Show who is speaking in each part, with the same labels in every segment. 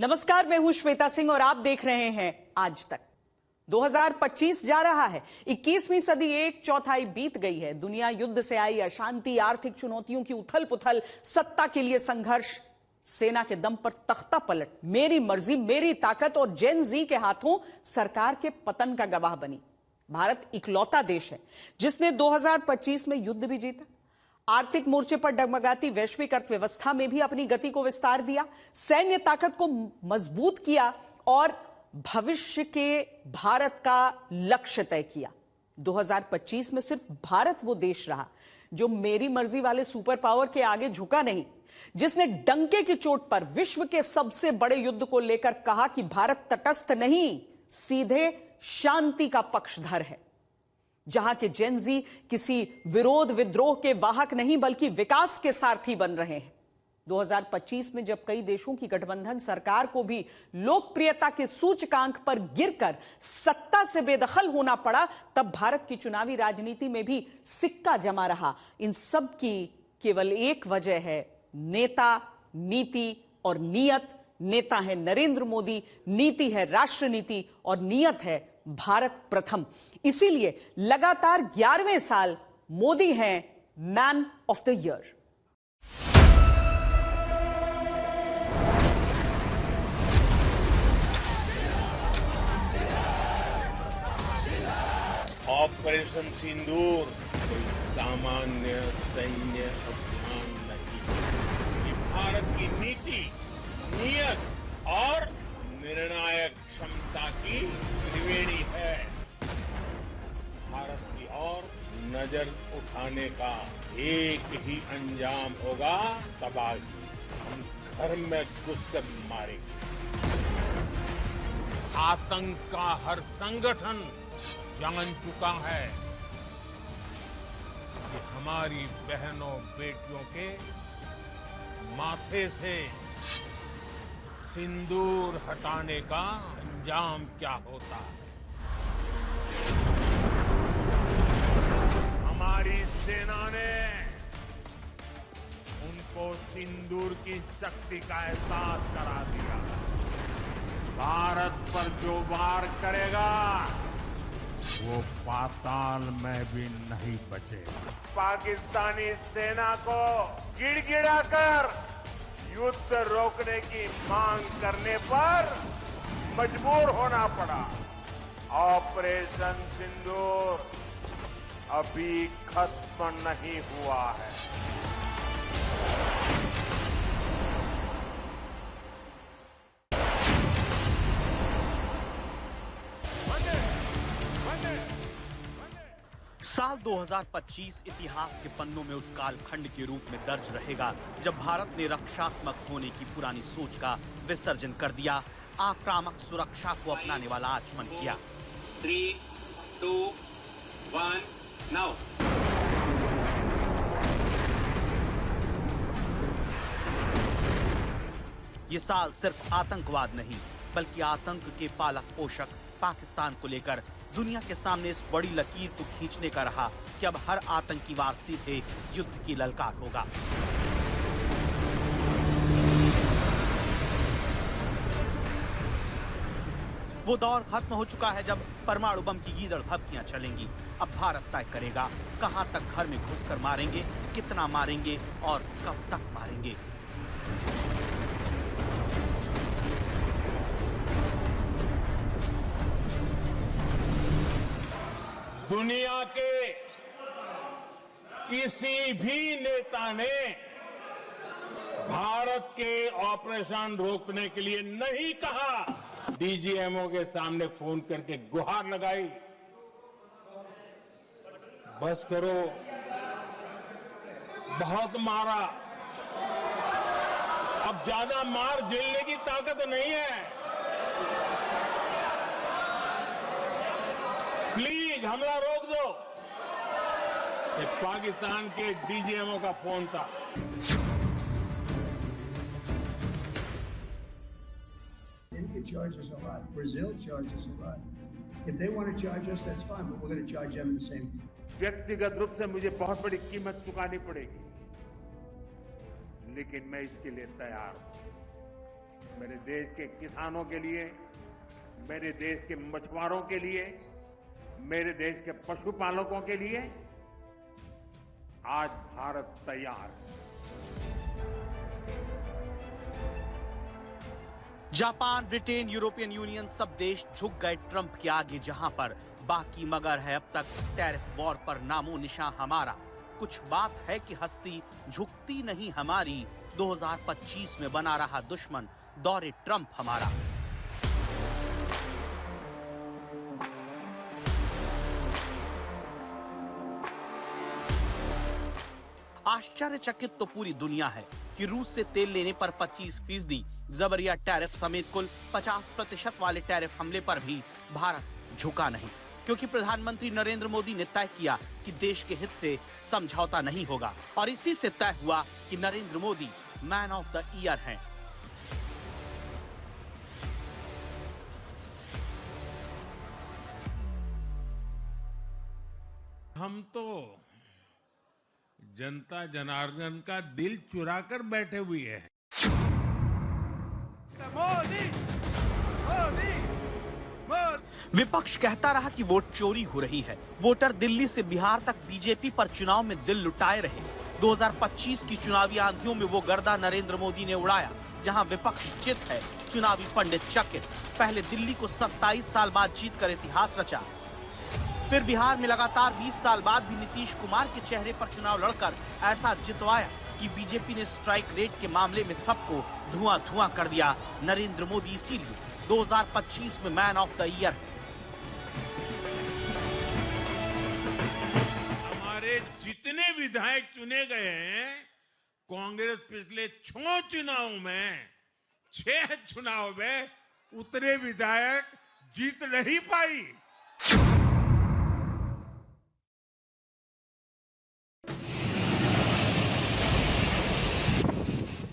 Speaker 1: नमस्कार, मैं हूं श्वेता सिंह और आप देख रहे हैं आज तक। 2025 जा रहा है, 21वीं सदी एक चौथाई बीत गई है। दुनिया युद्ध से आई अशांति, आर्थिक चुनौतियों की उथल पुथल, सत्ता के लिए संघर्ष, सेना के दम पर तख्ता पलट, मेरी मर्जी मेरी ताकत और जेन जी के हाथों सरकार के पतन का गवाह बनी। भारत इकलौता देश है जिसने 2025 में युद्ध भी जीता, आर्थिक मोर्चे पर डगमगाती वैश्विक अर्थव्यवस्था में भी अपनी गति को विस्तार दिया, सैन्य ताकत को मजबूत किया और भविष्य के भारत का लक्ष्य तय किया। 2025 में सिर्फ भारत वो देश रहा जो मेरी मर्जी वाले सुपर पावर के आगे झुका नहीं, जिसने डंके की चोट पर विश्व के सबसे बड़े युद्ध को लेकर कहा कि भारत तटस्थ नहीं, सीधे शांति का पक्षधर है। जहां के जेन जी किसी विरोध विद्रोह के वाहक नहीं बल्कि विकास के सारथी बन रहे हैं। 2025 में जब कई देशों की गठबंधन सरकार को भी लोकप्रियता के सूचकांक पर गिरकर सत्ता से बेदखल होना पड़ा, तब भारत की चुनावी राजनीति में भी सिक्का जमा रहा। इन सब की केवल एक वजह है, नेता, नीति और नियत। नेता है नरेंद्र मोदी, नीति है राष्ट्र नीति और नियत है भारत प्रथम। इसीलिए लगातार 11वें साल मोदी हैं man of the year.
Speaker 2: Operation Sindoor कोई सामान्य सैन्य अभियान नहीं। ये भारत की नीति, नियत और निर्णायक क्षमता की त्रिवेणी है। भारत की ओर नजर उठाने का एक ही अंजाम होगा, तबाही। हम घर में घुसकर मारेंगे। आतंक का हर संगठन जान चुका है कि हमारी बहनों बेटियों के माथे से सिंदूर हटाने का अंजाम क्या होता है। हमारी सेना ने उनको सिंदूर की शक्ति का एहसास करा दिया। भारत पर जो वार करेगा वो पाताल में भी नहीं बचेगा। पाकिस्तानी सेना को गिड़गिड़ाकर युद्ध रोकने की मांग करने पर मजबूर होना पड़ा। ऑपरेशन सिंदूर अभी खत्म नहीं हुआ है।
Speaker 3: साल 2025 इतिहास के पन्नों में उस कालखंड के रूप में दर्ज रहेगा जब भारत ने रक्षात्मक होने की पुरानी सोच का विसर्जन कर दिया, आक्रामक सुरक्षा को अपनाने वाला आचमन किया।
Speaker 4: 3, 2, 1, नाउ।
Speaker 3: ये साल सिर्फ आतंकवाद नहीं बल्कि आतंक के पालक पोषक पाकिस्तान को लेकर दुनिया के सामने इस बड़ी लकीर को खींचने का रहा कि अब हर आतंकी वार सीधे युद्ध की ललकार होगा। वो दौर खत्म हो चुका है जब परमाणु बम की गीदड़ भभकियां चलेंगी। अब भारत तय करेगा कहां तक घर में घुसकर मारेंगे, कितना मारेंगे और कब तक मारेंगे।
Speaker 2: दुनिया के किसी भी नेता ने भारत के ऑपरेशन रोकने के लिए नहीं कहा। डीजीएमओ के सामने फोन करके गुहार लगाई, बस करो, बहुत मारा, अब ज्यादा मार झेलने की ताकत नहीं है, प्लीज हमला रोक दो। ये पाकिस्तान के डीजीएमओ का फोन था।
Speaker 5: India charges a lot. Brazil charges a lot. If they want to charge us, that's fine, but we're going to charge them the same thing.
Speaker 2: व्यक्तिगत रूप से मुझे बहुत बड़ी कीमत चुकानी पड़ेगी, लेकिन मैं इसके लिए तैयार हूं। मेरे देश के किसानों के लिए, मेरे देश के मछुआरों के लिए, मेरे देश के पशुपालकों के लिए आज भारत तैयार है।
Speaker 3: जापान, ब्रिटेन, यूरोपियन यूनियन सब देश झुक गए ट्रंप के आगे, जहां पर बाकी मगर है अब तक टैरिफ वॉर पर नामो निशान हमारा। कुछ बात है कि हस्ती झुकती नहीं हमारी, 2025 में बना रहा दुश्मन दौरे ट्रंप हमारा। आश्चर्यचकित तो पूरी दुनिया है कि रूस से तेल लेने पर 25% जबरिया टैरिफ समेत कुल 50% वाले टैरिफ हमले पर भी भारत झुका नहीं, क्योंकि प्रधानमंत्री नरेंद्र मोदी ने तय किया कि देश के हित से समझौता नहीं होगा, और इसी से तय हुआ कि Narendra Modi man of the year हैं।
Speaker 2: हम तो जनता जनार्दन का दिल चुरा कर बैठे हुए हैं। मोदी, मोदी, मोदी।
Speaker 3: विपक्ष कहता रहा कि वोट चोरी हो रही है। वोटर दिल्ली से बिहार तक बीजेपी पर चुनाव में दिल लुटाए रहे। 2025 की चुनावी आंधियों में वो गर्दा नरेंद्र मोदी ने उड़ाया, जहां विपक्ष चित है, चुनावी पंडित चकित। पहले दिल्ली को 27 साल बाद जीत कर इतिहास रचा, फिर बिहार में लगातार 20 साल बाद भी नीतीश कुमार के चेहरे पर चुनाव लड़कर ऐसा जितवाया कि बीजेपी ने स्ट्राइक रेट के मामले में सबको धुआं धुआं कर दिया। नरेंद्र मोदी इसीलिए 2025 में मैन ऑफ द ईयर है।
Speaker 2: हमारे जितने विधायक चुने गए हैं, कांग्रेस पिछले 6 चुनाव में 6 चुनाव में उतने विधायक जीत नहीं पाई।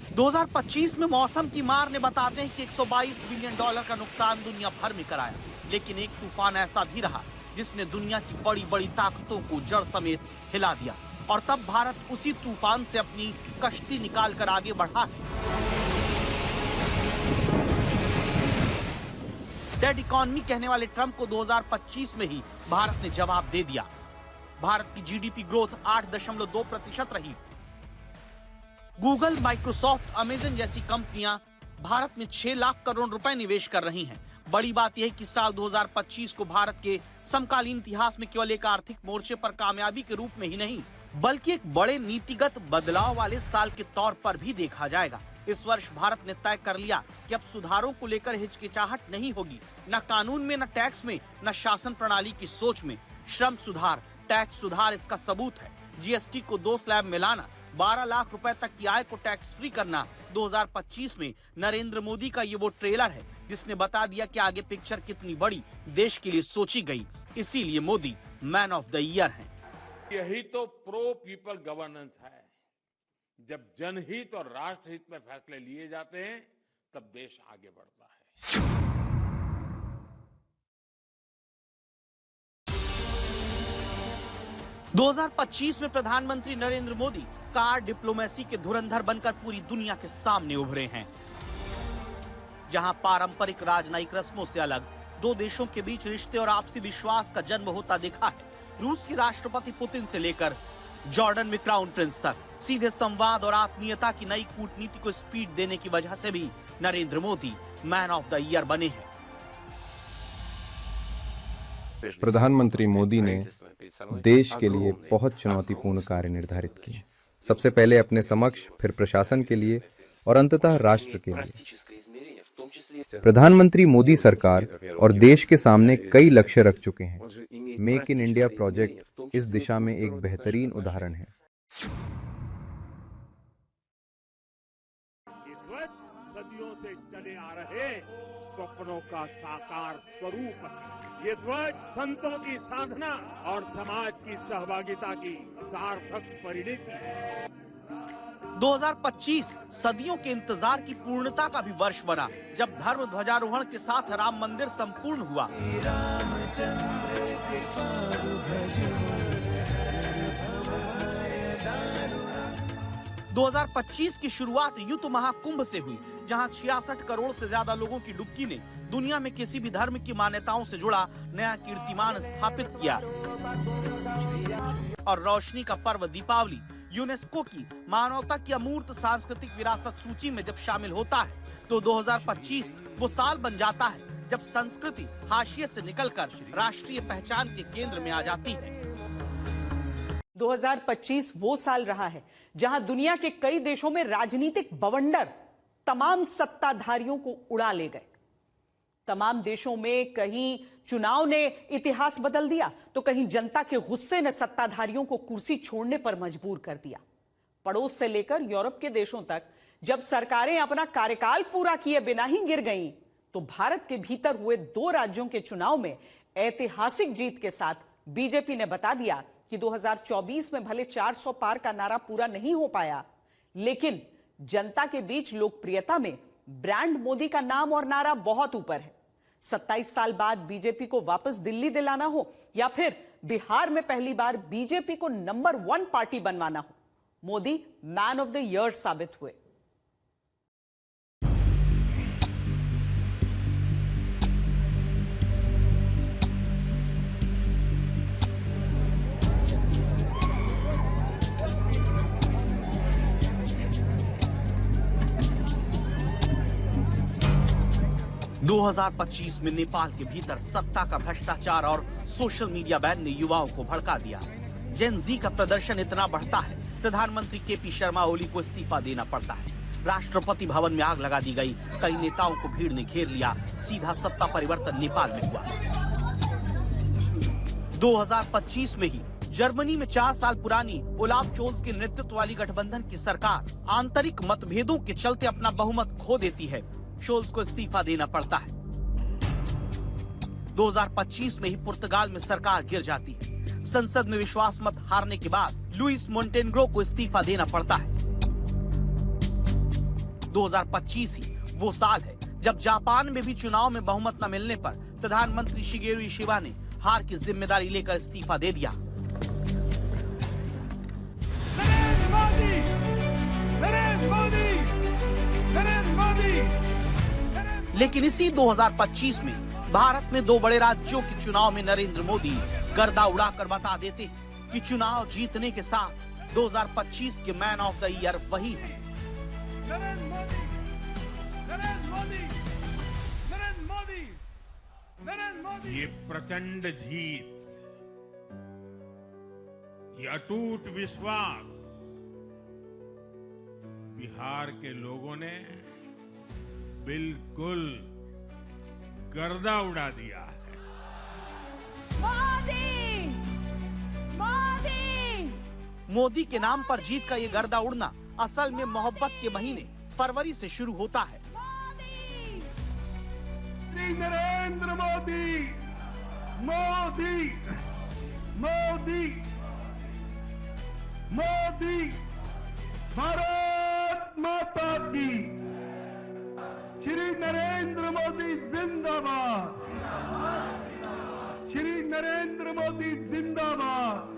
Speaker 3: $, 2025 में मौसम की मार ने बताते हैं कि $122 बिलियन का नुकसान दुनिया भर में कराया, लेकिन एक तूफान ऐसा भी रहा जिसने दुनिया की बड़ी बड़ी ताकतों को जड़ समेत हिला दिया, और तब भारत उसी तूफान से अपनी कश्ती निकाल कर आगे बढ़ा है। डेड इकोनॉमी कहने वाले ट्रंप को 2025 में ही भारत ने जवाब दे दिया। भारत की जीडीपी ग्रोथ 8.2% रही। गूगल, माइक्रोसॉफ्ट, अमेजन जैसी कंपनियां भारत में 6 लाख करोड़ रुपए निवेश कर रही हैं। बड़ी बात यह है कि साल 2025 को भारत के समकालीन इतिहास में केवल एक आर्थिक मोर्चे पर कामयाबी के रूप में ही नहीं, बल्कि एक बड़े नीतिगत बदलाव वाले साल के तौर पर भी देखा जाएगा। इस वर्ष भारत ने तय कर लिया कि अब सुधारों को लेकर हिचकिचाहट नहीं होगी, न कानून में, न टैक्स में, न शासन प्रणाली की सोच में। श्रम सुधार, टैक्स सुधार इसका सबूत है। जीएसटी को 2 स्लैब में लाना, 12 लाख रुपए तक की आय को टैक्स फ्री करना। 2025 में नरेंद्र मोदी का ये वो ट्रेलर है जिसने बता दिया कि आगे पिक्चर कितनी बड़ी देश के लिए सोची गई। इसीलिए Modi man of the year हैं।
Speaker 2: यही तो प्रो पीपल गवर्नेंस है। जब जनहित और राष्ट्रहित में फैसले लिए जाते हैं, तब देश आगे बढ़ता है।
Speaker 3: 2025 में प्रधानमंत्री नरेंद्र मोदी कार डिप्लोमेसी के धुरंधर बनकर पूरी दुनिया के सामने उभरे हैं। जहां पारंपरिक राजनयिक रस्मों से अलग 2 देशों के बीच रिश्ते और आपसी विश्वास का जन्म होता दिखा है। रूस के राष्ट्रपति पुतिन से लेकर जॉर्डन में क्राउन प्रिंस तक सीधे संवाद और आत्मीयता की नई कूटनीति को स्पीड देने की वजह से भी Narendra Modi man of the year बने हैं।
Speaker 6: प्रधानमंत्री मोदी ने देश के लिए बहुत चुनौतीपूर्ण कार्य निर्धारित किए। सबसे पहले अपने समक्ष, फिर प्रशासन के लिए और अंततः राष्ट्र के लिए। प्रधानमंत्री मोदी सरकार और देश के सामने कई लक्ष्य रख चुके हैं। मेक इन इंडिया प्रोजेक्ट इस दिशा में एक बेहतरीन उदाहरण है।
Speaker 2: सदियों से चले आ रहे स्वप्नों का साकार स्वरूप है। ये ध्वज संतों की साधना और समाज की सहभागिता की सार्थक परिणति है।
Speaker 3: 2025 सदियों के इंतजार की पूर्णता का भी वर्ष बना, जब धर्म ध्वजारोहण के साथ राम मंदिर संपूर्ण हुआ। 2025 की शुरुआत युद्ध महाकुंभ से हुई, जहां 66 करोड़ से ज्यादा लोगों की डुबकी ने दुनिया में किसी भी धर्म की मान्यताओं से जुड़ा नया कीर्तिमान स्थापित किया। और रोशनी का पर्व दीपावली यूनेस्को की मानवता की अमूर्त सांस्कृतिक विरासत सूची में जब शामिल होता है, तो 2025 वो साल बन जाता है जब संस्कृति हाशिए से निकलकर राष्ट्रीय पहचान के केंद्र में आ जाती है।
Speaker 1: 2025 वो साल रहा है जहां दुनिया के कई देशों में राजनीतिक बवंडर तमाम सत्ताधारियों को उड़ा ले गए। तमाम देशों में कहीं चुनाव ने इतिहास बदल दिया, तो कहीं जनता के गुस्से ने सत्ताधारियों को कुर्सी छोड़ने पर मजबूर कर दिया। पड़ोस से लेकर यूरोप के देशों तक जब सरकारें अपना कार्यकाल पूरा किए बिना ही गिर गईं, तो भारत के भीतर हुए 2 राज्यों के चुनाव में ऐतिहासिक जीत के साथ बीजेपी ने बता दिया कि 2024 में भले 400 पार का नारा पूरा नहीं हो पाया, लेकिन जनता के बीच लोकप्रियता में ब्रांड मोदी का नाम और नारा बहुत ऊपर है। 27 साल बाद बीजेपी को वापस दिल्ली दिलाना हो या फिर बिहार में पहली बार बीजेपी को नंबर 1 पार्टी बनवाना हो, Modi man of the year साबित हुए।
Speaker 3: दो 2025 में नेपाल के भीतर सत्ता का भ्रष्टाचार और सोशल मीडिया बैन ने युवाओं को भड़का दिया। जेन जी का प्रदर्शन इतना बढ़ता है, प्रधानमंत्री केपी शर्मा ओली को इस्तीफा देना पड़ता है। राष्ट्रपति भवन में आग लगा दी गई, कई नेताओं को भीड़ ने घेर लिया। सीधा सत्ता परिवर्तन नेपाल में हुआ। 2025 में ही जर्मनी में 4 साल पुरानी ओलाफ शोल्ज के नेतृत्व वाली गठबंधन की सरकार आंतरिक मतभेदों के चलते अपना बहुमत खो देती है। शोल्ज को इस्तीफा देना पड़ता है। 2025 में ही पुर्तगाल में सरकार गिर जाती है। संसद में विश्वास मत हारने के बाद लुइस मोंटेनेग्रो को इस्तीफा देना पड़ता है। 2025 ही वो साल है जब जापान में भी चुनाव में बहुमत न मिलने पर प्रधानमंत्री शिगेरू इशिबा ने हार की जिम्मेदारी लेकर इस्तीफा दे दिया। लेकिन इसी 2025 में भारत में 2 बड़े राज्यों के चुनाव में नरेंद्र मोदी गर्दा उड़ाकर बता देते हैं कि चुनाव जीतने के साथ 2025 के मैन ऑफ द ईयर वही है।
Speaker 2: ये प्रचंड जीत, ये अटूट विश्वास बिहार के लोगों ने बिल्कुल गर्दा उड़ा दिया है।
Speaker 7: मोदी! मोदी!
Speaker 3: मोदी के नाम पर जीत का ये गर्दा उड़ना असल में मोहब्बत के महीने फरवरी से शुरू होता है।
Speaker 2: श्री नरेंद्र मोदी, मोदी, मोदी, मोदी, भारत माता की, श्री नरेंद्र मोदी जिंदाबाद, श्री नरेंद्र मोदी जिंदाबाद।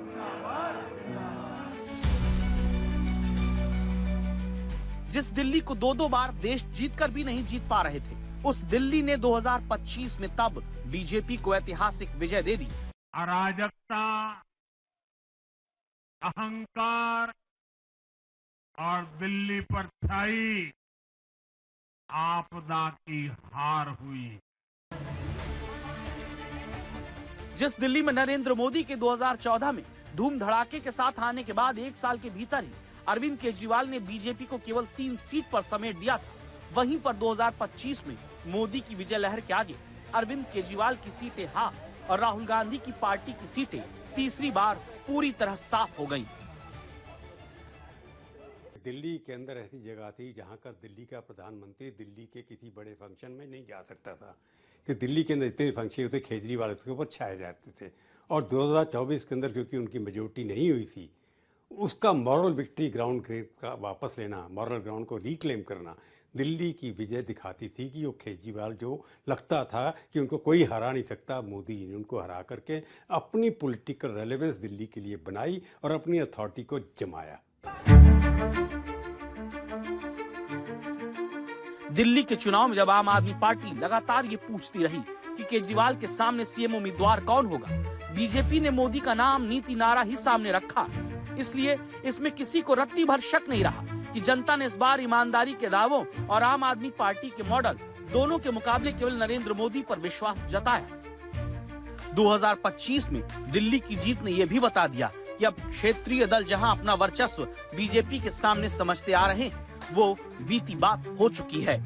Speaker 3: जिस दिल्ली को 2-2 बार देश जीतकर भी नहीं जीत पा रहे थे, उस दिल्ली ने 2025 में तब बीजेपी को ऐतिहासिक विजय दे दी।
Speaker 2: अराजकता, अहंकार और दिल्ली पर छाई आपदा की हार हुई।
Speaker 3: जिस दिल्ली में नरेंद्र मोदी के 2014 में धूम धड़ाके के साथ आने के बाद 1 साल के भीतर ही अरविंद केजरीवाल ने बीजेपी को केवल 3 सीट पर समेट दिया था, वहीं पर 2025 में मोदी की विजय लहर के आगे अरविंद केजरीवाल की सीटें हाफ और राहुल गांधी की पार्टी की सीटें तीसरी बार पूरी तरह साफ हो गईं।
Speaker 8: दिल्ली के अंदर ऐसी जगह थी जहां कर दिल्ली का प्रधानमंत्री दिल्ली के किसी बड़े फंक्शन में नहीं जा सकता था, कि दिल्ली के अंदर इतने फंक्शन होते केजरीवाल उसके ऊपर छाए जाते थे। और 2024 के अंदर क्योंकि उनकी मेजोरिटी नहीं हुई थी, उसका मॉरल विक्ट्री ग्राउंड का वापस लेना, मॉरल ग्राउंड को रिक्लेम करना दिल्ली की विजय दिखाती थी कि वो केजरीवाल जो लगता था कि उनको कोई हरा नहीं सकता, मोदी ने उनको हरा करके अपनी पॉलिटिकल रेलेवेंस दिल्ली के लिए बनाई और अपनी अथॉरिटी को जमाया।
Speaker 3: दिल्ली के चुनाव में जब आम आदमी पार्टी लगातार ये पूछती रही कि केजरीवाल के सामने सीएम उम्मीदवार कौन होगा, बीजेपी ने मोदी का नाम नीति नारा ही सामने रखा। इसलिए इसमें किसी को रत्ती भर शक नहीं रहा कि जनता ने इस बार ईमानदारी के दावों और आम आदमी पार्टी के मॉडल दोनों के मुकाबले केवल नरेंद्र मोदी पर विश्वास जताया। 2025 में दिल्ली की जीत ने यह भी बता दिया कि अब क्षेत्रीय दल जहां अपना वर्चस्व बीजेपी के सामने समझते आ रहे हैं, वो बीती बात हो चुकी है।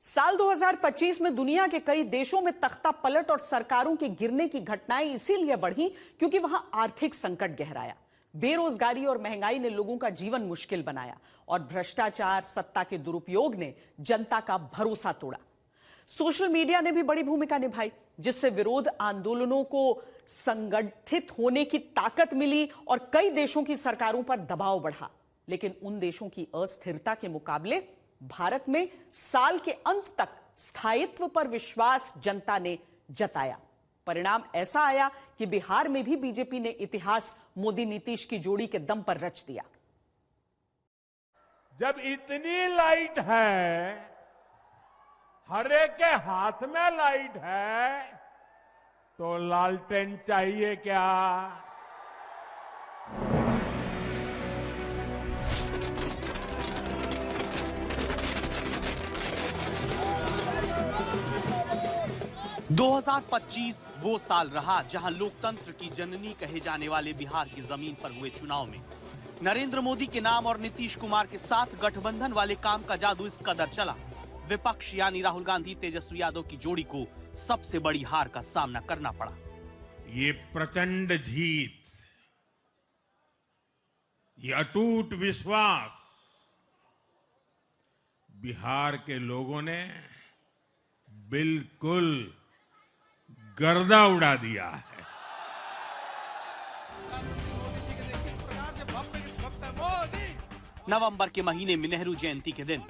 Speaker 1: साल 2025 में दुनिया के कई देशों में तख्ता पलट और सरकारों के गिरने की घटनाएं इसीलिए बढ़ी क्योंकि वहां आर्थिक संकट गहराया। बेरोजगारी और महंगाई ने लोगों का जीवन मुश्किल बनाया और भ्रष्टाचार, सत्ता के दुरुपयोग ने जनता का भरोसा तोड़ा। सोशल मीडिया ने भी बड़ी भूमिका निभाई, जिससे विरोध आंदोलनों को संगठित होने की ताकत मिली और कई देशों की सरकारों पर दबाव बढ़ा। लेकिन उन देशों की अस्थिरता के मुकाबले भारत में साल के अंत तक स्थायित्व पर विश्वास जनता ने जताया। परिणाम ऐसा आया कि बिहार में भी बीजेपी ने इतिहास मोदी नीतीश की जोड़ी के दम पर रच दिया।
Speaker 2: जब इतनी लाइट है, हर एक के हाथ में लाइट है, तो लालटेन चाहिए क्या?
Speaker 3: – 2025 वो साल रहा जहां लोकतंत्र की जननी कहे जाने वाले बिहार की जमीन पर हुए चुनाव में नरेंद्र मोदी के नाम और नीतीश कुमार के साथ गठबंधन वाले काम का जादू इस कदर चला, विपक्ष यानी राहुल गांधी तेजस्वी यादव की जोड़ी को सबसे बड़ी हार का सामना करना पड़ा।
Speaker 2: ये प्रचंड जीत, ये अटूट विश्वास बिहार के लोगों ने बिल्कुल गर्दा उड़ा दिया है।
Speaker 3: नवंबर के महीने में नेहरू जयंती के दिन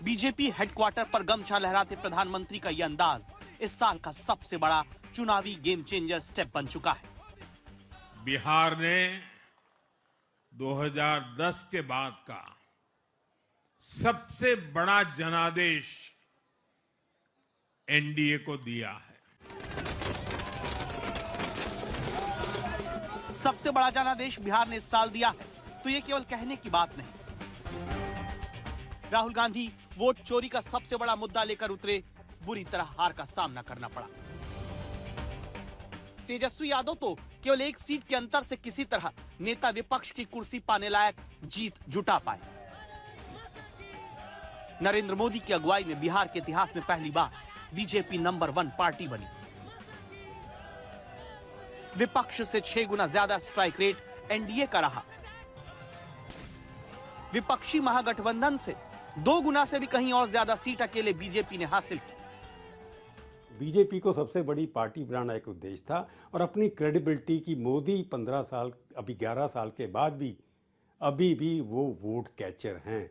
Speaker 3: बीजेपी हेडक्वार्टर पर गमछा लहराते प्रधानमंत्री का यह अंदाज इस साल का सबसे बड़ा चुनावी गेम चेंजर स्टेप बन चुका है।
Speaker 2: बिहार ने 2010 के बाद का सबसे बड़ा जनादेश एनडीए को दिया है।
Speaker 3: सबसे बड़ा जनादेश बिहार ने इस साल दिया है, तो ये केवल कहने की बात नहीं। राहुल गांधी वोट चोरी का सबसे बड़ा मुद्दा लेकर उतरे, बुरी तरह हार का सामना करना पड़ा। तेजस्वी यादव तो केवल एक सीट के अंतर से किसी तरह नेता विपक्ष की कुर्सी पाने लायक जीत जुटा पाए। नरेंद्र मोदी की अगुवाई में बिहार के इतिहास में पहली बार बीजेपी नंबर 1 पार्टी बनी। विपक्ष से 6 गुना ज्यादा स्ट्राइक रेट एनडीए का रहा। विपक्षी महागठबंधन से 2 गुना से भी कहीं और ज्यादा सीट अकेले बीजेपी ने हासिल की।
Speaker 8: बीजेपी को सबसे बड़ी पार्टी बनाना एक उद्देश्य था और अपनी क्रेडिबिलिटी की मोदी 15 साल, अभी 11 साल के बाद भी अभी भी वो वोट कैचर हैं,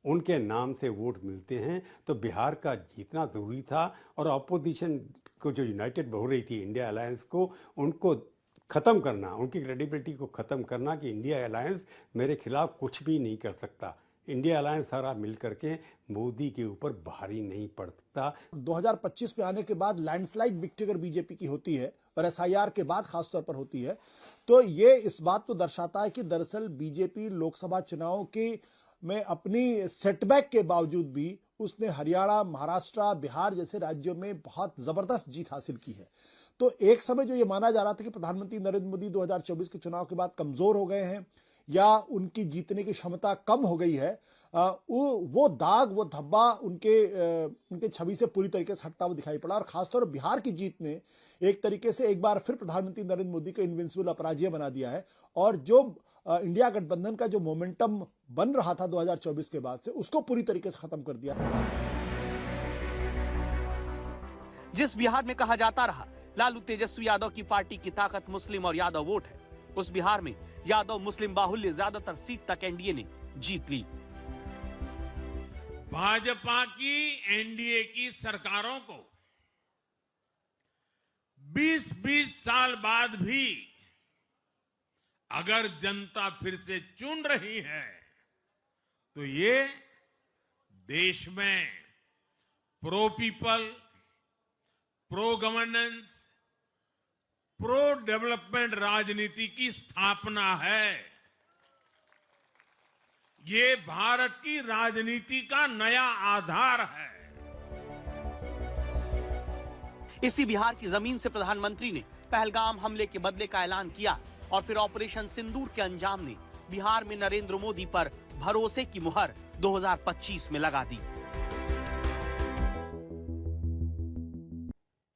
Speaker 8: उनके नाम से वोट मिलते हैं। तो बिहार का जीतना जरूरी था और अपोजिशन को जो यूनाइटेड हो रही थी इंडिया अलायंस को, उनको ख़त्म करना, उनकी क्रेडिबिलिटी को ख़त्म करना कि इंडिया अलायंस मेरे खिलाफ कुछ भी नहीं कर सकता। इंडिया अलायंस सारा मिल करके मोदी के ऊपर भारी नहीं पड़ता।
Speaker 7: 2025 में आने के बाद लैंडस्लाइड विक्ट्री अगर बीजेपी की होती है और एसआईआर के बाद खासतौर पर होती है, तो ये इस बात को दर्शाता है कि दरअसल बीजेपी लोकसभा चुनाव के में अपनी सेटबैक के बावजूद भी उसने हरियाणा, महाराष्ट्र, बिहार जैसे राज्यों में बहुत जबरदस्त जीत हासिल की है। तो एक समय जो ये माना जा रहा था कि प्रधानमंत्री नरेंद्र मोदी 2024 के चुनाव के बाद कमजोर हो गए हैं या उनकी जीतने की क्षमता कम हो गई है, वो दाग, वो धब्बा उनके छवि से पूरी तरीके से हटता हुआ दिखाई पड़ा। और खासतौर पर बिहार की जीत ने एक तरीके से एक बार फिर प्रधानमंत्री नरेंद्र मोदी को इनविंसिबल अपराजेय बना दिया है और जो इंडिया गठबंधन का जो मोमेंटम बन रहा था 2024 के बाद से, उसको पूरी तरीके से खत्म कर दिया।
Speaker 3: जिस बिहार में कहा जाता रहा लालू तेजस्वी यादव की पार्टी की ताकत मुस्लिम और यादव वोट है, उस बिहार में यादव मुस्लिम बाहुल्य ज्यादातर सीट तक एनडीए ने जीत ली।
Speaker 2: भाजपा की एनडीए की सरकारों को 20-20 साल बाद भी अगर जनता फिर से चुन रही है तो ये देश में pro people, pro governance, pro development राजनीति की स्थापना है। ये भारत की राजनीति का नया आधार है।
Speaker 3: इसी बिहार की जमीन से प्रधानमंत्री ने पहलगाम हमले के बदले का ऐलान किया और फिर ऑपरेशन सिंदूर के अंजाम ने बिहार में नरेंद्र मोदी पर भरोसे की मुहर 2025 में लगा दी।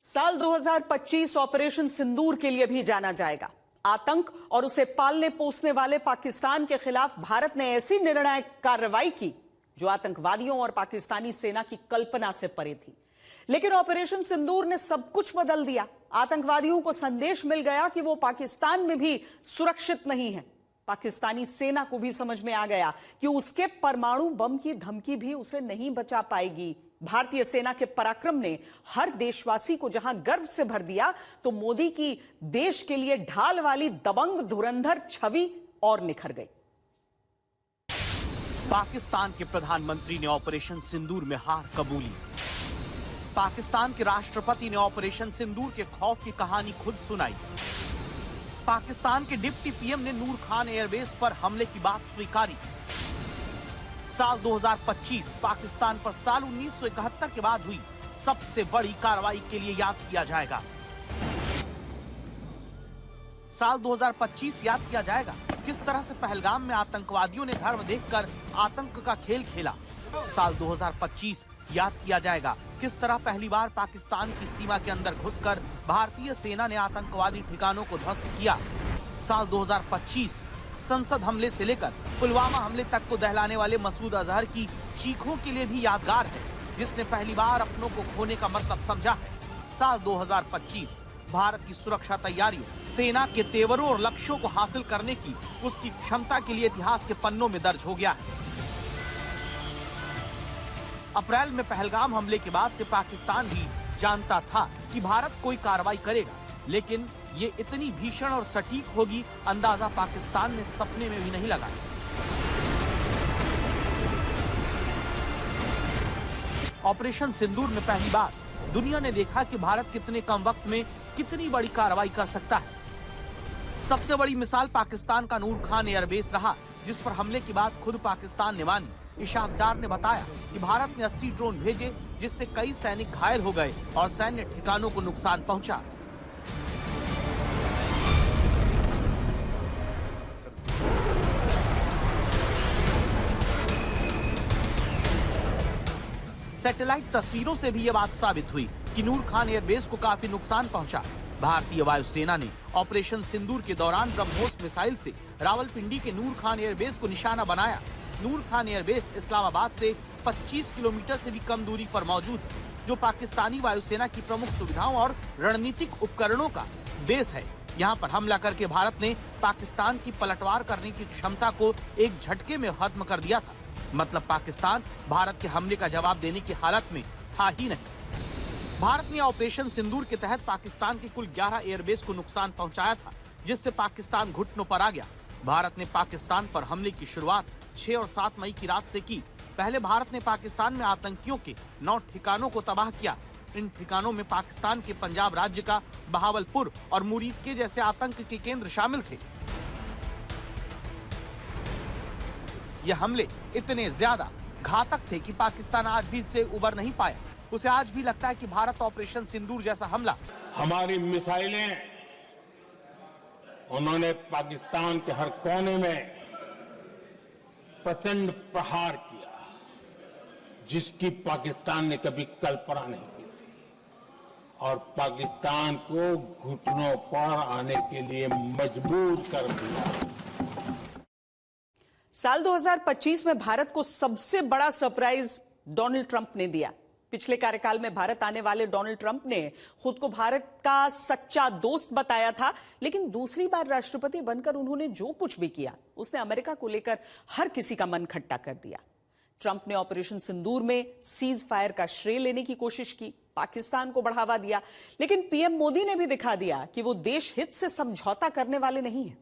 Speaker 1: साल 2025 ऑपरेशन सिंदूर के लिए भी जाना जाएगा। आतंक और उसे पालने पोसने वाले पाकिस्तान के खिलाफ भारत ने ऐसी निर्णायक कार्रवाई की जो आतंकवादियों और पाकिस्तानी सेना की कल्पना से परे थी। लेकिन ऑपरेशन सिंदूर ने सब कुछ बदल दिया। आतंकवादियों को संदेश मिल गया कि वो पाकिस्तान में भी सुरक्षित नहीं है। पाकिस्तानी सेना को भी समझ में आ गया कि उसके परमाणु बम की धमकी भी उसे नहीं बचा पाएगी। भारतीय सेना के पराक्रम ने हर देशवासी को जहां गर्व से भर दिया, तो मोदी की देश के लिए ढाल वाली दबंग धुरंधर छवि और निखर गई।
Speaker 3: पाकिस्तान के प्रधानमंत्री ने ऑपरेशन सिंदूर में हार कबूली। पाकिस्तान के राष्ट्रपति ने ऑपरेशन सिंदूर के खौफ की कहानी खुद सुनाई। पाकिस्तान के डिप्टी पीएम ने नूर खान एयरबेस पर हमले की बात स्वीकारी। साल 2025 पाकिस्तान पर साल 1971 के बाद हुई सबसे बड़ी कार्रवाई के लिए याद किया जाएगा। साल 2025 याद किया जाएगा किस तरह से पहलगाम में आतंकवादियों ने धर्म देखकर आतंक का खेल खेला। साल 2025 याद किया जाएगा किस तरह पहली बार पाकिस्तान की सीमा के अंदर घुसकर भारतीय सेना ने आतंकवादी ठिकानों को ध्वस्त किया। साल 2025 संसद हमले से लेकर पुलवामा हमले तक को दहलाने वाले मसूद अजहर की चीखों के लिए भी यादगार है, जिसने पहली बार अपनों को खोने का मतलब समझा है। साल 2025 भारत की सुरक्षा तैयारियों, सेना के तेवरों और लक्ष्यों को हासिल करने की उसकी क्षमता के लिए इतिहास के पन्नों में दर्ज हो गया है। अप्रैल में पहलगाम हमले के बाद से पाकिस्तान भी जानता था कि भारत कोई कार्रवाई करेगा, लेकिन ये इतनी भीषण और सटीक होगी अंदाजा पाकिस्तान ने सपने में भी नहीं लगाया। ऑपरेशन सिंदूर में पहली बार दुनिया ने देखा कि भारत कितने कम वक्त में कितनी बड़ी कार्रवाई कर सकता है। सबसे बड़ी मिसाल पाकिस्तान का नूर खान एयरबेस रहा, जिस पर हमले के बाद खुद पाकिस्तान ने मानी। इशाक डार ने बताया कि भारत ने 80 ड्रोन भेजे, जिससे कई सैनिक घायल हो गए और सैन्य ठिकानों को नुकसान पहुंचा। सैटेलाइट तस्वीरों से भी ये बात साबित हुई कि नूर खान एयरबेस को काफी नुकसान पहुंचा। भारतीय वायुसेना ने ऑपरेशन सिंदूर के दौरान ब्रह्मोस मिसाइल से रावलपिंडी के नूर खान एयरबेस को निशाना बनाया। नूर खान एयरबेस इस्लामाबाद से 25 किलोमीटर से भी कम दूरी पर मौजूद है, जो पाकिस्तानी वायुसेना की प्रमुख सुविधाओं और रणनीतिक उपकरणों का बेस है। यहाँ पर हमला करके भारत ने पाकिस्तान की पलटवार करने की क्षमता को एक झटके में खत्म कर दिया था। मतलब पाकिस्तान भारत के हमले का जवाब देने की हालत में था ही नहीं। भारत ने ऑपरेशन सिंदूर के तहत पाकिस्तान के कुल 11 एयरबेस को नुकसान पहुंचाया था, जिससे पाकिस्तान घुटनों पर आ गया। भारत ने पाकिस्तान पर हमले की शुरुआत 6 और 7 मई की रात से की। पहले भारत ने पाकिस्तान में आतंकियों के 9 ठिकानों को तबाह किया। इन ठिकानों में पाकिस्तान के पंजाब राज्य का बहावलपुर और मुरीद के जैसे आतंक के केंद्र शामिल थे। ये हमले इतने ज्यादा घातक थे कि पाकिस्तान आज भी इससे उबर नहीं पाया। उसे आज भी लगता है कि भारत ऑपरेशन सिंदूर जैसा हमला,
Speaker 2: हमारी मिसाइलें उन्होंने पाकिस्तान के हर कोने में प्रचंड प्रहार किया, जिसकी पाकिस्तान ने कभी कल्पना नहीं की थी, और पाकिस्तान को घुटनों पर आने के लिए मजबूर कर दिया।
Speaker 1: साल 2025 में भारत को सबसे बड़ा सरप्राइज डोनाल्ड ट्रंप ने दिया। पिछले कार्यकाल में भारत आने वाले डोनाल्ड ट्रंप ने खुद को भारत का सच्चा दोस्त बताया था, लेकिन दूसरी बार राष्ट्रपति बनकर उन्होंने जो कुछ भी किया, उसने अमेरिका को लेकर हर किसी का मन खट्टा कर दिया। ट्रंप ने ऑपरेशन सिंदूर में सीज फायर का श्रेय लेने की कोशिश की, पाकिस्तान को बढ़ावा दिया, लेकिन पीएम मोदी ने भी दिखा दिया कि वो देश हित से समझौता करने वाले नहीं हैं।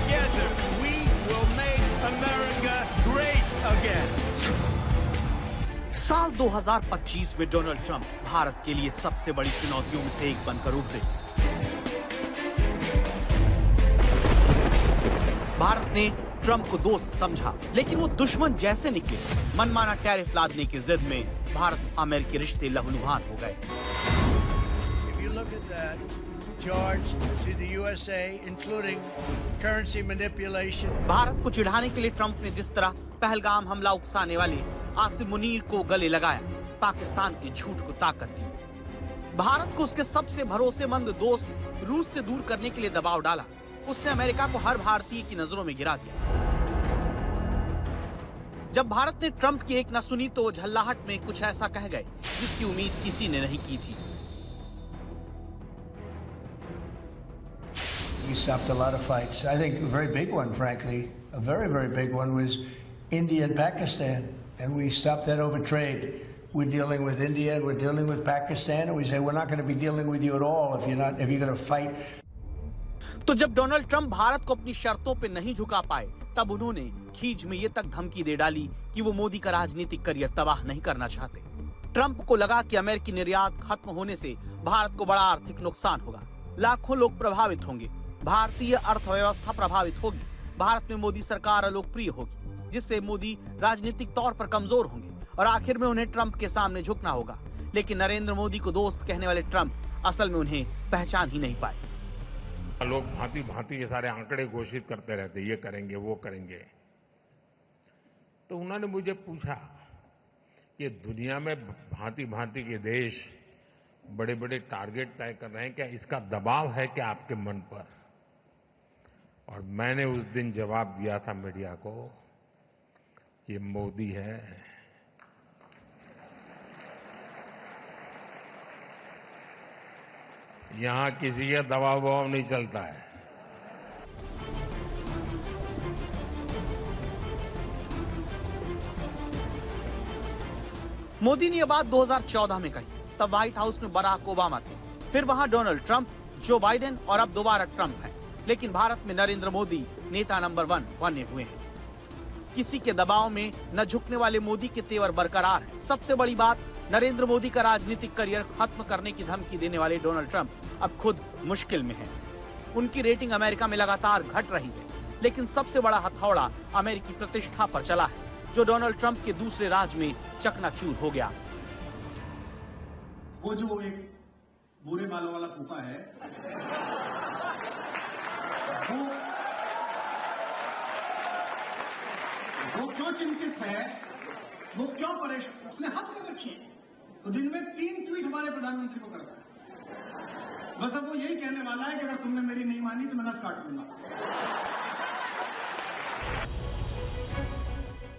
Speaker 9: Together we will make America
Speaker 3: साल 2025 में डोनाल्ड ट्रंप भारत के लिए सबसे बड़ी चुनौतियों में से एक बनकर उभरे। भारत ने ट्रंप को दोस्त समझा, लेकिन वो दुश्मन जैसे निकले। मनमाना टैरिफ लादने की जिद में भारत अमेरिकी रिश्ते लहूलुहान हो गए। भारत को चिढ़ाने के लिए ट्रंप ने जिस तरह पहलगाम हमला उकसाने वाले आसिम मुनीर को गले लगाया, पाकिस्तान की झूठ को ताकत दी। भारत को उसके सबसे भरोसेमंद दोस्त रूस से दूर करने के लिए दबाव डाला। उसने अमेरिका को हर भारतीय की नजरों में गिरा दिया। जब भारत ने ट्रंप की एक न सुनी तो वो झल्लाहट में कुछ ऐसा कह गए जिसकी उम्मीद किसी ने नहीं की थी।
Speaker 5: We stopped a lot of fights. I think a very big one, frankly, a very, very big one was India and Pakistan. And we stopped that over trade. We're dealing with India and we're dealing with Pakistan. And we say we're not going to be dealing with you at all if you're going to fight.
Speaker 3: तो जब Donald Trump Bharat को अपनी शर्तों पे नहीं झुका पाए, तब उन्होंने खींच में ये तक धमकी दे डाली कि वो मोदी का राजनीतिक करियर तबाह नहीं करना चाहते। ट्रंप को लगा कि अमेरिकी निर्यात खत्म होने से भारत को बड़ा आर्थिक नुकसान होगा, लाखों लोग प्रभावित होंगे, भारतीय अर्थव्यवस्था प्रभावित होगी, भारत में मोदी सरकार अलोकप्रिय होगी, जिससे मोदी राजनीतिक तौर पर कमजोर होंगे और आखिर में उन्हें ट्रंप के सामने झुकना होगा। लेकिन नरेंद्र मोदी को दोस्त कहने वाले ट्रंप असल में उन्हें पहचान ही नहीं पाए।
Speaker 2: लोग भांति भांति के सारे आंकड़े घोषित करते रहते, ये करेंगे वो करेंगे। तो उन्होंने मुझे पूछा कि दुनिया में भांति भांति के देश बड़े बड़े टारगेट तय कर रहे हैं, क्या इसका दबाव है क्या आपके मन पर? और मैंने उस दिन जवाब दिया था मीडिया को, ये मोदी है, यहां किसी का दबाव नहीं चलता है।
Speaker 3: मोदी ने यह बात 2014 में कही, तब व्हाइट हाउस में बराक ओबामा थे, फिर वहां डोनाल्ड ट्रंप, जो बाइडेन और अब दोबारा ट्रंप है। लेकिन भारत में नरेंद्र मोदी नेता नंबर 1 बने हुए हैं। किसी के दबाव में न झुकने वाले मोदी के तेवर बरकरार है। सबसे बड़ी बात, नरेंद्र मोदी का राजनीतिक करियर खत्म करने की धमकी देने वाले डोनाल्ड ट्रंप अब खुद मुश्किल में हैं। उनकी रेटिंग अमेरिका में लगातार घट रही है, लेकिन सबसे बड़ा हथौड़ा अमेरिकी प्रतिष्ठा पर चला है, जो डोनाल्ड ट्रंप के दूसरे राज में चकनाचूर हो गया।
Speaker 9: वो जो एक बुरे बालों वाला फूफा है, वो क्यों चिंतित है, वो क्यों परेशान, उसने हद कर रखी है। तो दिन में 3 ट्वीट हमारे प्रधानमंत्री को करता है। बस अब वो यही कहने वाला है कि अगर तुमने मेरी नहीं मानी तो मैं नस काट लूंगा।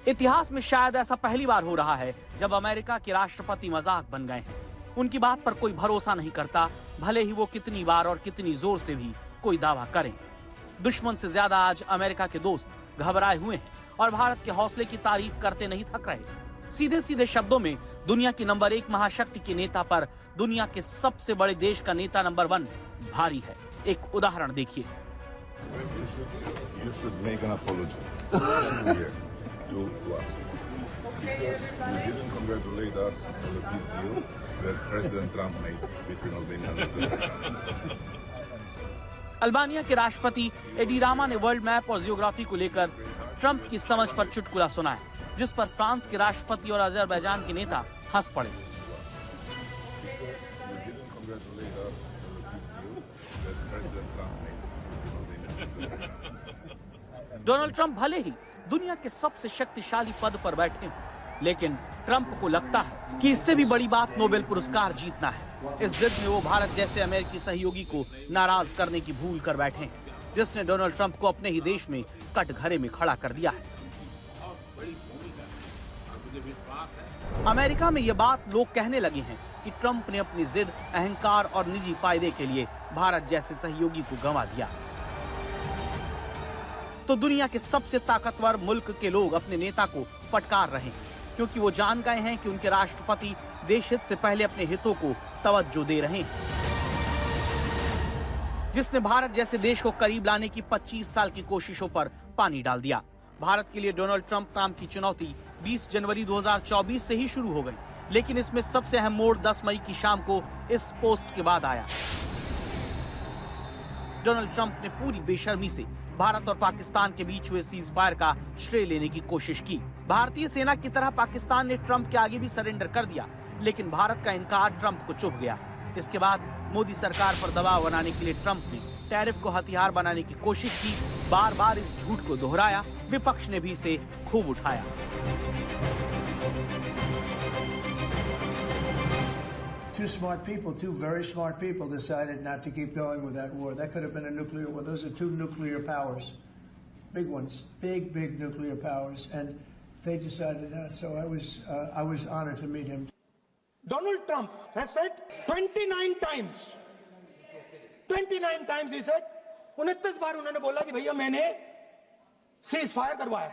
Speaker 3: इतिहास में शायद ऐसा पहली बार हो रहा है जब अमेरिका के राष्ट्रपति मजाक बन गए हैं। उनकी बात पर कोई भरोसा नहीं करता, भले ही वो कितनी बार और कितनी जोर से भी कोई दावा करें। दुश्मन से ज्यादा आज अमेरिका के दोस्त घबराए हुए हैं और भारत के हौसले की तारीफ करते नहीं थक रहे। सीधे सीधे शब्दों में दुनिया की नंबर 1 महाशक्ति के नेता पर दुनिया के सबसे बड़े देश का नेता नंबर 1 भारी है। एक उदाहरण देखिए। अल्बानिया के राष्ट्रपति एडी रामा ने वर्ल्ड मैप और जियोग्राफी को लेकर ट्रंप की समझ पर चुटकुला सुनाया, जिस पर फ्रांस के राष्ट्रपति और अजरबैजान के नेता हंस पड़े। डोनाल्ड ट्रंप भले ही दुनिया के सबसे शक्तिशाली पद पर बैठे हों, लेकिन ट्रंप को लगता है कि इससे भी बड़ी बात नोबेल पुरस्कार जीतना है। इस जिद में वो भारत जैसे अमेरिकी सहयोगी को नाराज करने की भूल कर बैठे हैं, जिसने डोनाल्ड ट्रंप को अपने ही देश में कटघरे में खड़ा कर दिया है। अमेरिका में ये बात लोग कहने लगे हैं कि ट्रंप ने अपनी जिद, अहंकार और निजी फायदे के लिए भारत जैसे सहयोगी को गंवा दिया। तो दुनिया के सबसे ताकतवर मुल्क के लोग अपने नेता को फटकार रहे हैं, क्योंकि वो जान गए हैं कि उनके राष्ट्रपति देश हित से पहले अपने हितों को तवज्जो दे रहे हैं। जिसने भारत जैसे देश को करीब लाने की 25 साल की कोशिशों पर पानी डाल दिया। भारत के लिए डोनाल्ड ट्रंप नाम की चुनौती 20 जनवरी 2024 से ही शुरू हो गई, लेकिन इसमें सबसे अहम मोड़ 10 मई की शाम को इस पोस्ट के बाद आया। डोनाल्ड ट्रंप ने पूरी बेशर्मी से भारत और पाकिस्तान के बीच हुए सीज फायर का श्रेय लेने की कोशिश की। भारतीय सेना की तरह पाकिस्तान ने ट्रंप के आगे भी सरेंडर कर दिया, लेकिन भारत का इनकार ट्रंप को चुभ गया। इसके बाद मोदी सरकार पर दबाव बनाने के लिए ट्रंप ने टैरिफ को हथियार बनाने की कोशिश की। बार बार इस झूठ को दोहराया। विपक्ष ने भी इसे खूब उठाया।
Speaker 5: Two smart people, two very smart people decided not to keep going with that war. That could have been a nuclear war. Those are two nuclear powers, big ones, big nuclear powers, and they decided not. So I was honored to meet him.
Speaker 9: Donald Trump has said 29 times. 29 times he said. 29 बार उन्होंने बोला कि भैया मैंने cease fire करवाया।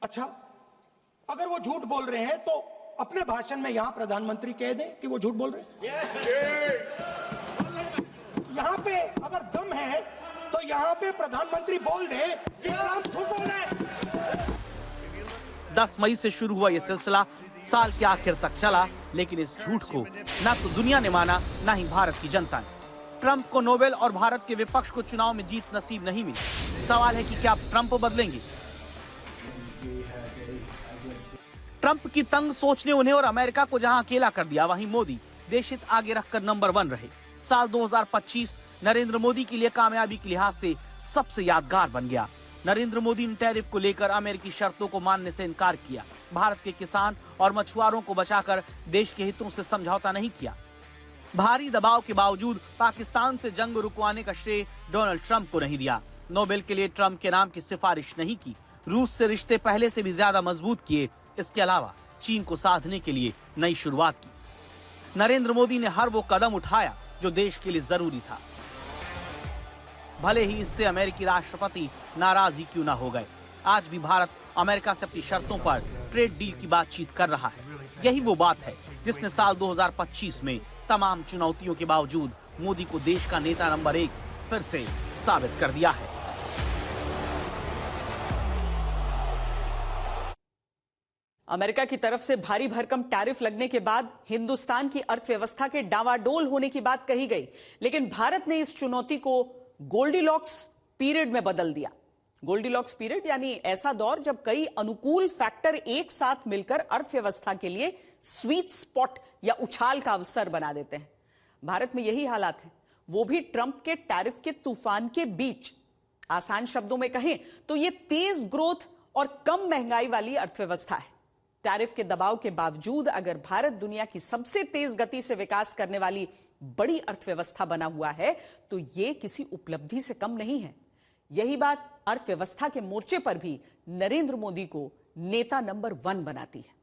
Speaker 9: अच्छा, अगर वो झूठ बोल रहे हैं तो अपने भाषण में यहां प्रधानमंत्री कह दें कि वो झूठ बोल रहे हैं। यहां पे अगर दम है तो यहां पे प्रधानमंत्री बोल दे कि ट्रंप झूठ बोल रहे हैं।
Speaker 3: 10 मई से शुरू हुआ ये सिलसिला साल के आखिर तक चला, लेकिन इस झूठ को ना तो दुनिया ने माना, ना ही भारत की जनता ने। ट्रंप को नोबेल और भारत के विपक्ष को चुनाव में जीत नसीब नहीं मिली। सवाल है कि क्या ट्रंप बदलेंगे? ट्रंप की तंग सोच ने उन्हें और अमेरिका को जहां अकेला कर दिया, वहीं मोदी देश हित आगे रखकर नंबर 1 रहे। साल 2025 नरेंद्र मोदी के लिए कामयाबी के लिहाज से सबसे यादगार बन गया। नरेंद्र मोदी ने टैरिफ को लेकर अमेरिकी शर्तों को मानने से इनकार किया। भारत के किसान और मछुआरों को बचाकर देश के हितों से समझौता नहीं किया। भारी दबाव के बावजूद पाकिस्तान से जंग रुकवाने का श्रेय डोनाल्ड ट्रंप को नहीं दिया। नोबेल के लिए ट्रंप के नाम की सिफारिश नहीं की। रूस से रिश्ते पहले से भी ज्यादा मजबूत किए। इसके अलावा चीन को साधने के लिए नई शुरुआत की। नरेंद्र मोदी ने हर वो कदम उठाया जो देश के लिए जरूरी था, भले ही इससे अमेरिकी राष्ट्रपति नाराज ही क्यों ना हो गए। आज भी भारत अमेरिका से अपनी शर्तों पर ट्रेड डील की बातचीत कर रहा है। यही वो बात है जिसने साल 2025 में तमाम चुनौतियों के बावजूद मोदी को देश का नेता नंबर 1 फिर से साबित कर दिया है।
Speaker 1: अमेरिका की तरफ से भारी भरकम टैरिफ लगने के बाद हिंदुस्तान की अर्थव्यवस्था के डावाडोल होने की बात कही गई, लेकिन भारत ने इस चुनौती को गोल्डीलॉक्स पीरियड में बदल दिया। गोल्डीलॉक्स पीरियड यानी ऐसा दौर जब कई अनुकूल फैक्टर एक साथ मिलकर अर्थव्यवस्था के लिए स्वीट स्पॉट या उछाल का अवसर बना देते हैं। भारत में यही हालात है, वो भी ट्रंप के टैरिफ के तूफान के बीच। आसान शब्दों में कहें तो ये तेज ग्रोथ और कम महंगाई वाली अर्थव्यवस्था है। टैरिफ के दबाव के बावजूद अगर भारत दुनिया की सबसे तेज गति से विकास करने वाली बड़ी अर्थव्यवस्था बना हुआ है तो यह किसी उपलब्धि से कम नहीं है। यही बात अर्थव्यवस्था के मोर्चे पर भी नरेंद्र मोदी को नेता नंबर 1 बनाती है।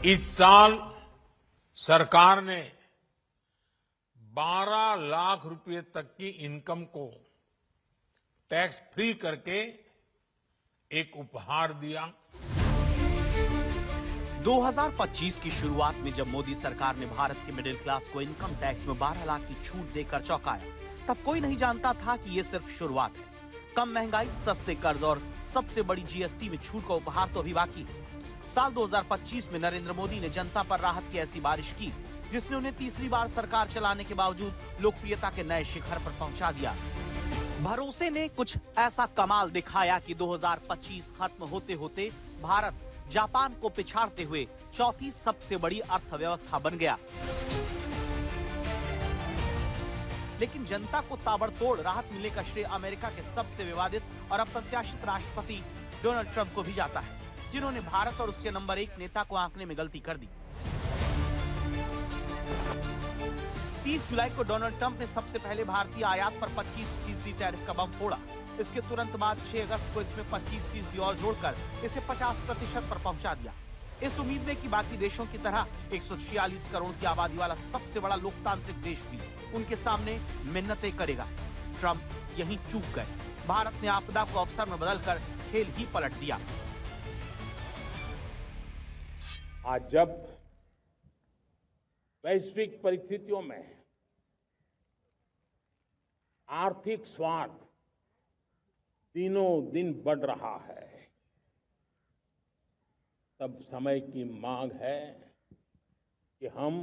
Speaker 2: इस साल सरकार ने 12 लाख रुपए तक की इनकम को टैक्स फ्री करके एक उपहार दिया।
Speaker 3: 2025 की शुरुआत में जब मोदी सरकार ने भारत के मिडिल क्लास को इनकम टैक्स में 12 लाख की छूट देकर चौंकाया, तब कोई नहीं जानता था कि ये सिर्फ शुरुआत है। कम महंगाई, सस्ते कर्ज और सबसे बड़ी जीएसटी में छूट का उपहार तो अभी बाकी है। साल 2025 में नरेंद्र मोदी ने जनता पर राहत की ऐसी बारिश की जिसने उन्हें तीसरी बार सरकार चलाने के बावजूद लोकप्रियता के नए शिखर पर पहुंचा दिया। भरोसे ने कुछ ऐसा कमाल दिखाया कि 2025 खत्म होते होते भारत जापान को पिछाड़ते हुए चौथी सबसे बड़ी अर्थव्यवस्था बन गया। लेकिन जनता को ताबड़तोड़ राहत मिलने का श्रेय अमेरिका के सबसे विवादित और अप्रत्याशित राष्ट्रपति डोनाल्ड ट्रंप को भी जाता है, जिन्होंने भारत और उसके नंबर 1 नेता को आंकने में गलती कर दी। 30 जुलाई को डोनाल्ड ट्रंप ने सबसे पहले भारतीय आयात पर 25% टैरिफ का बम फोड़ा। इसके तुरंत बाद 6 अगस्त को इसमें 25% और जोड़कर इसे 50% पर पहुंचा दिया, इस उम्मीद में कि बाकी देशों की तरह 146 करोड़ की आबादी वाला सबसे बड़ा लोकतांत्रिक देश भी उनके सामने मिन्नतें करेगा। ट्रंप यहीं चूक गए। भारत ने आपदा को अवसर में बदलकर खेल ही पलट दिया।
Speaker 2: आज जब वैश्विक परिस्थितियों में आर्थिक स्वार्थ दिनों दिन बढ़ रहा है, तब समय की मांग है कि हम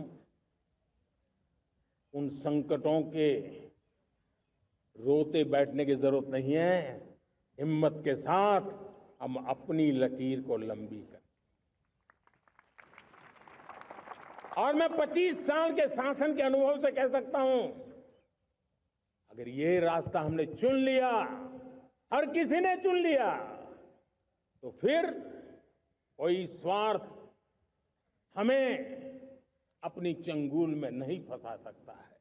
Speaker 2: उन संकटों के रोते बैठने की जरूरत नहीं है, हिम्मत के साथ हम अपनी लकीर को लंबी करें। और मैं 25 साल के शासन के अनुभव से कह सकता हूं, अगर ये रास्ता हमने चुन लिया, हर किसी ने चुन लिया, तो फिर कोई स्वार्थ हमें अपनी चंगुल में नहीं फंसा सकता है।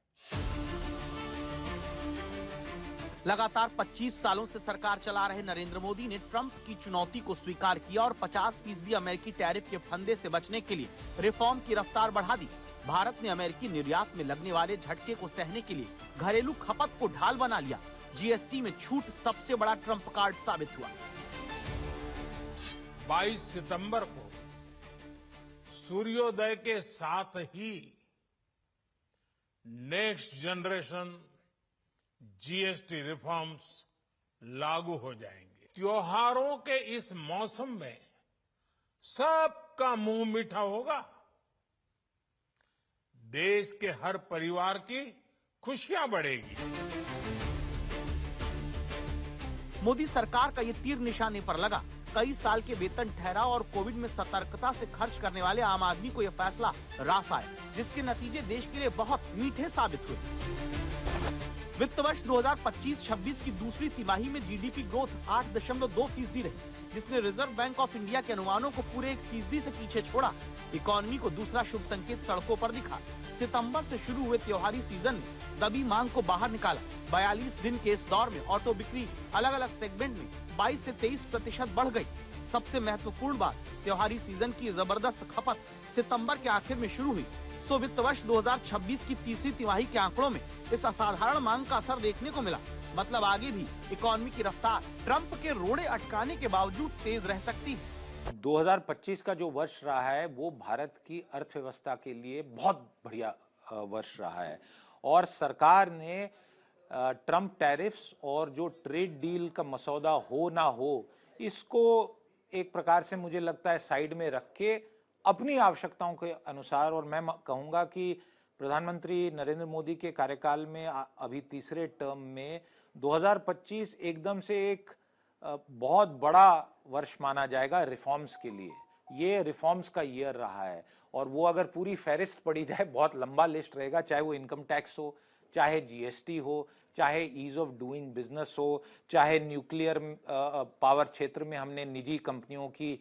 Speaker 3: लगातार 25 सालों से सरकार चला रहे नरेंद्र मोदी ने ट्रंप की चुनौती को स्वीकार किया और 50% अमेरिकी टैरिफ के फंदे से बचने के लिए रिफॉर्म की रफ्तार बढ़ा दी। भारत ने अमेरिकी निर्यात में लगने वाले झटके को सहने के लिए घरेलू खपत को ढाल बना लिया। जीएसटी में छूट सबसे बड़ा ट्रंप कार्ड साबित हुआ।
Speaker 2: 22 सितंबर को सूर्योदय के साथ ही नेक्स्ट जनरेशन जीएसटी रिफॉर्म्स लागू हो जाएंगे। त्योहारों के इस मौसम में सबका मुंह मीठा होगा। देश के हर परिवार की खुशियां बढ़ेगी।
Speaker 3: मोदी सरकार का ये तीर निशाने पर लगा। कई साल के वेतन ठहराव और कोविड में सतर्कता से खर्च करने वाले आम आदमी को यह फैसला रास आया, जिसके नतीजे देश के लिए बहुत मीठे साबित हुए। वित्त वर्ष 2025-26 की दूसरी तिमाही में जीडीपी ग्रोथ 8.2% रही, जिसने रिजर्व बैंक ऑफ इंडिया के अनुमानों को पूरे 1% से पीछे छोड़ा। इकोनॉमी को दूसरा शुभ संकेत सड़कों पर दिखा। सितंबर से शुरू हुए त्योहारी सीजन ने दबी मांग को बाहर निकाला। 42 दिन के इस दौर में ऑटो बिक्री अलग अलग सेगमेंट में 22 से 23% बढ़ गई। सबसे महत्वपूर्ण बात, त्योहारी सीजन की जबरदस्त खपत सितंबर के आखिर में शुरू हुई। सो वित्त वर्ष 2026 की तीसरी तिमाही के आंकड़ों में इस असाधारण मांग का असर देखने को मिला। मतलब आगे भी इकोनॉमी की रफ्तार ट्रंप के रोड़े अटकाने के बावजूद तेज रह सकती है।
Speaker 10: 2025 का जो वर्ष रहा है वो भारत की अर्थव्यवस्था के लिए बहुत बढ़िया वर्ष रहा है और सरकार ने ट्रंप टैरिफ्स और जो ट्रेड डील का मसौदा हो ना हो, इसको एक प्रकार से मुझे लगता है साइड में रख के अपनी आवश्यकताओं के अनुसार, और मैं कहूंगा कि प्रधानमंत्री नरेंद्र मोदी के कार्यकाल में अभी तीसरे टर्म में 2025 एकदम से एक बहुत बड़ा वर्ष माना जाएगा रिफॉर्म्स के लिए। ये रिफॉर्म्स का ईयर रहा है और वो अगर पूरी फहरिस्त पड़ी जाए, बहुत लंबा लिस्ट रहेगा, चाहे वो इनकम टैक्स हो, चाहे जीएसटी हो, चाहे ईज ऑफ डूइंग बिजनेस हो, चाहे न्यूक्लियर पावर क्षेत्र में हमने निजी कंपनियों की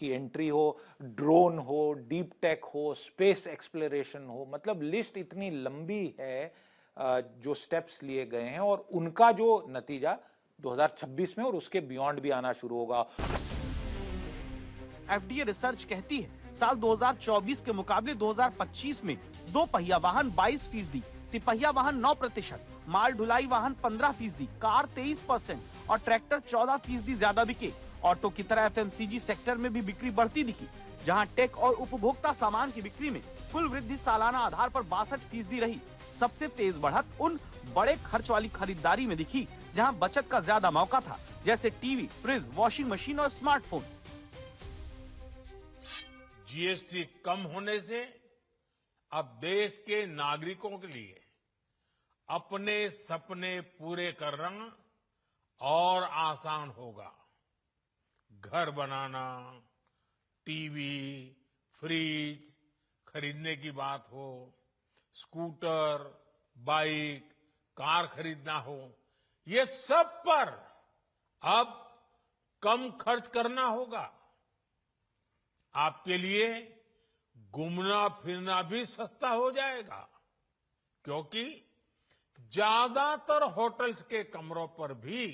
Speaker 10: एंट्री हो, ड्रोन हो, डीप टेक हो, स्पेस एक्सप्लोरेशन हो। मतलब लिस्ट इतनी लंबी है जो स्टेप्स लिए गए हैं और उनका जो नतीजा 2026 में और उसके बियॉन्ड भी आना शुरू होगा।
Speaker 3: एफडीए रिसर्च कहती है साल 2024 के मुकाबले 2025 में दो पहिया वाहन 22%, तिपहिया वाहन 9%, माल ढुलाई वाहन 15%, कार 23% और ट्रैक्टर 14% ज्यादा बिके। ऑटो की तरह एफएमसीजी सेक्टर में भी बिक्री बढ़ती दिखी, जहां टेक और उपभोक्ता सामान की बिक्री में कुल वृद्धि सालाना आधार पर 62% रही। सबसे तेज बढ़त उन बड़े खर्च वाली खरीदारी में दिखी जहां बचत का ज्यादा मौका था, जैसे टीवी, फ्रिज, वॉशिंग मशीन और स्मार्टफोन।
Speaker 2: जीएसटी कम होने से अब देश के नागरिकों के लिए अपने सपने पूरे करना और आसान होगा। घर बनाना, टीवी, फ्रिज खरीदने की बात हो, स्कूटर, बाइक, कार खरीदना हो, ये सब पर अब कम खर्च करना होगा। आपके लिए घूमना फिरना भी सस्ता हो जाएगा, क्योंकि ज्यादातर होटल्स के कमरों पर भी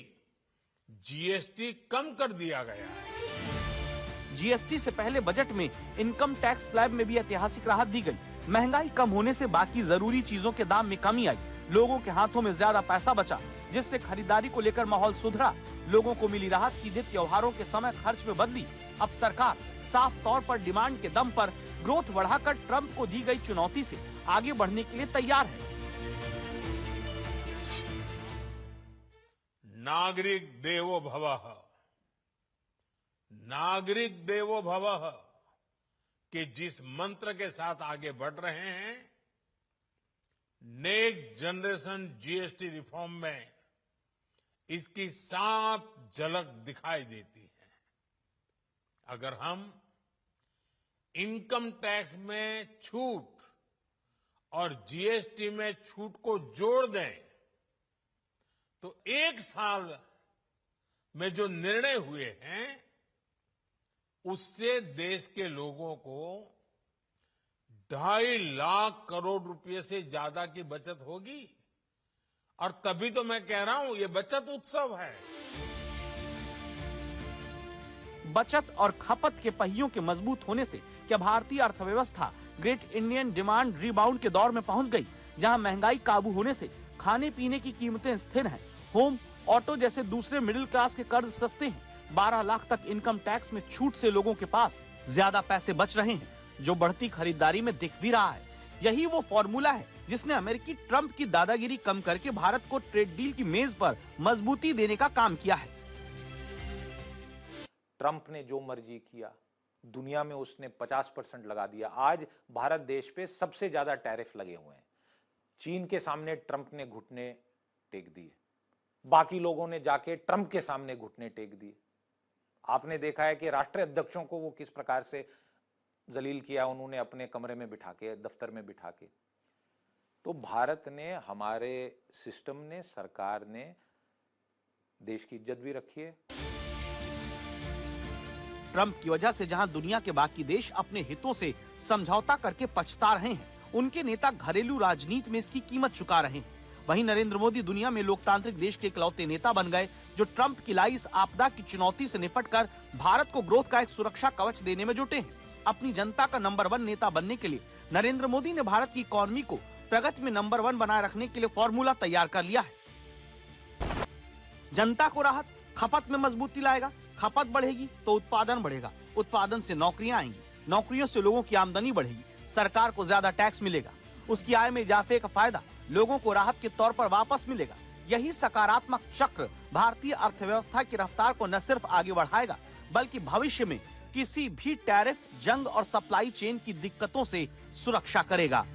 Speaker 2: जीएसटी कम कर दिया गया है।
Speaker 3: जीएसटी से पहले बजट में इनकम टैक्स स्लैब में भी ऐतिहासिक राहत दी गई। महंगाई कम होने से बाकी जरूरी चीजों के दाम में कमी आई, लोगों के हाथों में ज्यादा पैसा बचा, जिससे खरीदारी को लेकर माहौल सुधरा। लोगों को मिली राहत सीधे त्योहारों के समय खर्च में बदली। अब सरकार साफ तौर पर डिमांड के दम पर ग्रोथ बढ़ाकर ट्रंप को दी गई चुनौती से आगे बढ़ने के लिए तैयार है।
Speaker 2: नागरिक देवो भवः, नागरिक देवो भवः के जिस मंत्र के साथ आगे बढ़ रहे हैं, नेक्स्ट जनरेशन जीएसटी रिफॉर्म में इसकी साफ झलक दिखाई देती है। अगर हम इनकम टैक्स में छूट और जीएसटी में छूट को जोड़ दें तो एक साल में जो निर्णय हुए हैं उससे देश के लोगों को 2.5 लाख करोड़ रुपए से ज्यादा की बचत होगी। और तभी तो मैं कह रहा हूं ये बचत उत्सव है।
Speaker 3: बचत और खपत के पहियों के मजबूत होने से क्या भारतीय अर्थव्यवस्था ग्रेट इंडियन डिमांड रिबाउंड के दौर में पहुंच गई, जहां महंगाई काबू होने से खाने पीने की कीमतें स्थिर हैं, होम, ऑटो जैसे दूसरे मिडिल क्लास के कर्ज सस्ते हैं, 12 लाख तक इनकम टैक्स में छूट से लोगों के पास ज्यादा पैसे बच रहे हैं, जो बढ़ती खरीदारी में दिख भी रहा है। यही वो फॉर्मूला है जिसने अमेरिकी ट्रंप की दादागिरी कम करके भारत को ट्रेड डील की मेज पर मजबूती देने का काम किया है।
Speaker 10: ट्रंप ने जो मर्जी किया, दुनिया में उसने 50% लगा दिया। आज भारत देश पे सबसे ज्यादा टैरिफ लगे हुए हैं। चीन के सामने ट्रंप ने घुटने टेक दिए, बाकी लोगों ने जाके ट्रंप के सामने घुटने टेक दिए। आपने देखा है कि राष्ट्रीय अध्यक्षों को वो किस प्रकार से जलील किया उन्होंने अपने कमरे में बिठा के, दफ्तर में बिठा के। तो भारत ने, हमारे सिस्टम ने, सरकार ने देश की इज्जत भी रखी है।
Speaker 3: ट्रंप की वजह से जहां दुनिया के बाकी देश अपने हितों से समझौता करके पछता रहे हैं, उनके नेता घरेलू राजनीति में इसकी कीमत चुका रहे हैं। वहीं नरेंद्र मोदी दुनिया में लोकतांत्रिक देश के इकलौते नेता बन गए जो ट्रंप की लाई इस आपदा की चुनौती से निपटकर भारत को ग्रोथ का एक सुरक्षा कवच देने में जुटे हैं। अपनी जनता का नंबर 1 नेता बनने के लिए नरेंद्र मोदी ने भारत की इकोनॉमी को प्रगति में नंबर 1 बनाए रखने के लिए फॉर्मूला तैयार कर लिया है। जनता को राहत, खपत में मजबूती लाएगा, खपत बढ़ेगी तो उत्पादन बढ़ेगा, उत्पादन से नौकरियां आएंगी, नौकरियों से लोगों की आमदनी बढ़ेगी, सरकार को ज्यादा टैक्स मिलेगा, उसकी आय में इजाफे का फायदा लोगों को राहत के तौर पर वापस मिलेगा। यही सकारात्मक चक्र भारतीय अर्थव्यवस्था की रफ्तार को न सिर्फ आगे बढ़ाएगा बल्कि भविष्य में किसी भी टैरिफ, जंग और सप्लाई चेन की दिक्कतों से सुरक्षा करेगा।